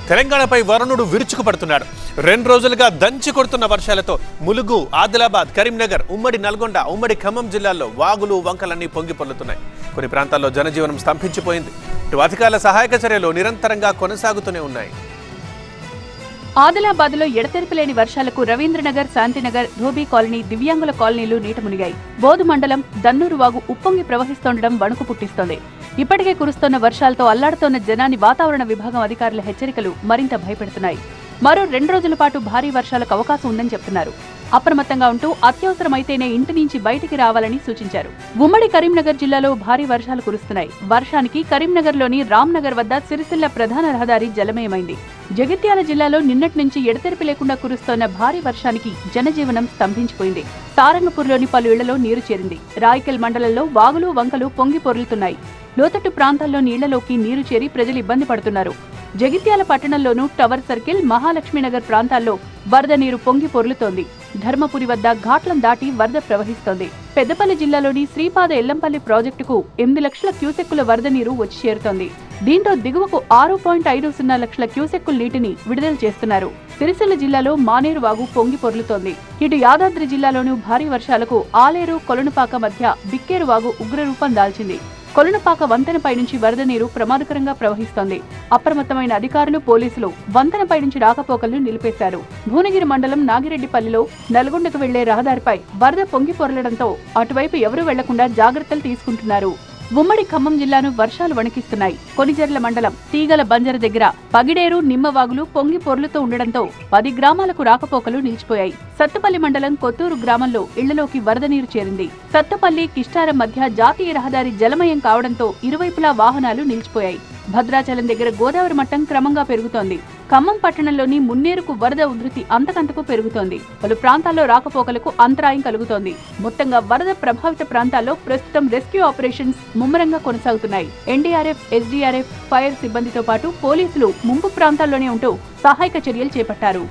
తెలంగాణపై వరుణుడు విరుచుకుపడుతున్నాడు. 2 రోజులుగా దంచి కొడుతున్న వర్షాలతో ములుగు, ఆదిలాబాద్, కరీంనగర్, ఉమ్మడి నల్గొండ, ఉమ్మడి ఖమ్మం జిల్లాల్లో వాగులు, వంకలన్నీ పొంగి పొర్లుతున్నాయి. కొన్ని ప్రాంతాల్లో జనజీవనం స్తంభించిపోయింది. ఇటు అధికారుల సహాయక చర్యలు నిరంతరంగా కొనసాగుతూనే ఉన్నాయి. ఆదిలాబాద్లో ఎడతెరిపిలేని వర్షాలకు రవీంద్రనగర్, శాంతినగర్, ధోబీ కాలనీ, దివ్యాంగుల కాలనీలు నీట మునిగాయి. బోధు మండలం దన్నూరు వాగు ఉప్పొంగి ప్రవహిస్తుండడం వణుకు పుట్టిస్తోంది. ఇప్పటికే కురుస్తున్న వర్షాలతో అల్లాడుతోన్న జనాన్ని వాతావరణ విభాగం అధికారుల హెచ్చరికలు మరింత భయపెడుతున్నాయి. మరో 2 రోజుల పాటు భారీ వర్షాలకు అవకాశం ఉందని చెప్తున్నారు. అప్రమత్తంగా ఉంటూ అత్యవసరమైతేనే ఇంటి నుంచి బయటికి రావాలని సూచించారు. ఉమ్మడి కరీంనగర్ జిల్లాలో భారీ వర్షాలు కురుస్తున్నాయి. వర్షానికి కరీంనగర్లోని రామ్నగర్ వద్ద సిరిసిల్ల ప్రధాన రహదారి జలమయమైంది. జగిత్యాల జిల్లాలో నిన్నటి నుంచి ఎడతెరిపి లేకుండా కురుస్తోన్న భారీ వర్షానికి జనజీవనం స్తంభించిపోయింది. సారంగపూర్లోని పలు ఇళ్లలో నీరు చేరింది. రాయికల్ మండలంలో వాగులు, వంకలు పొంగి పొర్లుతున్నాయి. లోతట్టు ప్రాంతాల్లో నీళ్లలోకి నీరు చేరి ప్రజలు ఇబ్బంది పడుతున్నారు. జగిత్యాల పట్టణంలోనూ టవర్ సర్కిల్, మహాలక్ష్మీనగర్ ప్రాంతాల్లో వరద నీరు పొంగి పొర్లుతోంది. ధర్మపురి వద్ద ఘాట్లను దాటి వరద ప్రవహిస్తోంది. పెద్దపల్లి జిల్లాలోని శ్రీపాద ఎల్లంపల్లి ప్రాజెక్టుకు 8 లక్షల క్యూసెక్కుల వరద నీరు వచ్చి చేరుతోంది. దీంతో దిగువకు 6.50 లక్షల క్యూసెక్కుల నీటిని విడుదల చేస్తున్నారు. సిరిసిల్ల జిల్లాలో మానేరు వాగు పొంగి పొర్లుతోంది. ఇటు యాదాద్రి జిల్లాలోనూ భారీ వర్షాలకు ఆలేరు, కొలనుపాక మధ్య బిక్కేరు వాగు ఉగ్రరూపం దాల్చింది. కొలనుపాక వంతెనపై నుంచి వరద నీరు ప్రమాదకరంగా ప్రవహిస్తోంది. అప్రమత్తమైన అధికారులు, పోలీసులు వంతెనపై నుంచి రాకపోకలను నిలిపేశారు. భువనగిరి మండలం నాగిరెడ్డిపల్లిలో నల్గొండకు వెళ్లే రహదారిపై వరద పొంగి పొరలడంతో అటువైపు ఎవరూ వెళ్లకుండా జాగ్రత్తలు తీసుకుంటున్నారు. ఉమ్మడి ఖమ్మం జిల్లాను వర్షాలు వణికిస్తున్నాయి. కొనిజర్ల మండలం తీగల బంజర దగ్గర పగిడేరు, నిమ్మవాగులు పొంగి పొర్లుతూ ఉండడంతో 10 గ్రామాలకు రాకపోకలు నిలిచిపోయాయి. సత్తుపల్లి మండలం కొత్తూరు గ్రామంలో ఇళ్లలోకి వరద నీరు చేరింది. సత్తుపల్లి, కిష్టారం మధ్య జాతీయ రహదారి జలమయం కావడంతో ఇరువైపులా వాహనాలు నిలిచిపోయాయి. భద్రాచలం దగ్గర గోదావరి మట్టం క్రమంగా పెరుగుతోంది. ఖమ్మం పట్టణంలోని మున్నేరుకు వరద ఉధృతి అంతకంతకు పెరుగుతోంది. పలు ప్రాంతాల్లో రాకపోకలకు అంతరాయం కలుగుతోంది. మొత్తంగా వరద ప్రభావిత ప్రాంతాల్లో ప్రస్తుతం రెస్క్యూ ఆపరేషన్స్ ముమ్మరంగా కొనసాగుతున్నాయి. ఎన్డీఆర్ఎఫ్, ఎస్డీఆర్ఎఫ్, ఫైర్ సిబ్బందితో పాటు పోలీసులు ముంపు ప్రాంతాల్లోనే ఉంటూ సహాయక చర్యలు చేపట్టారు.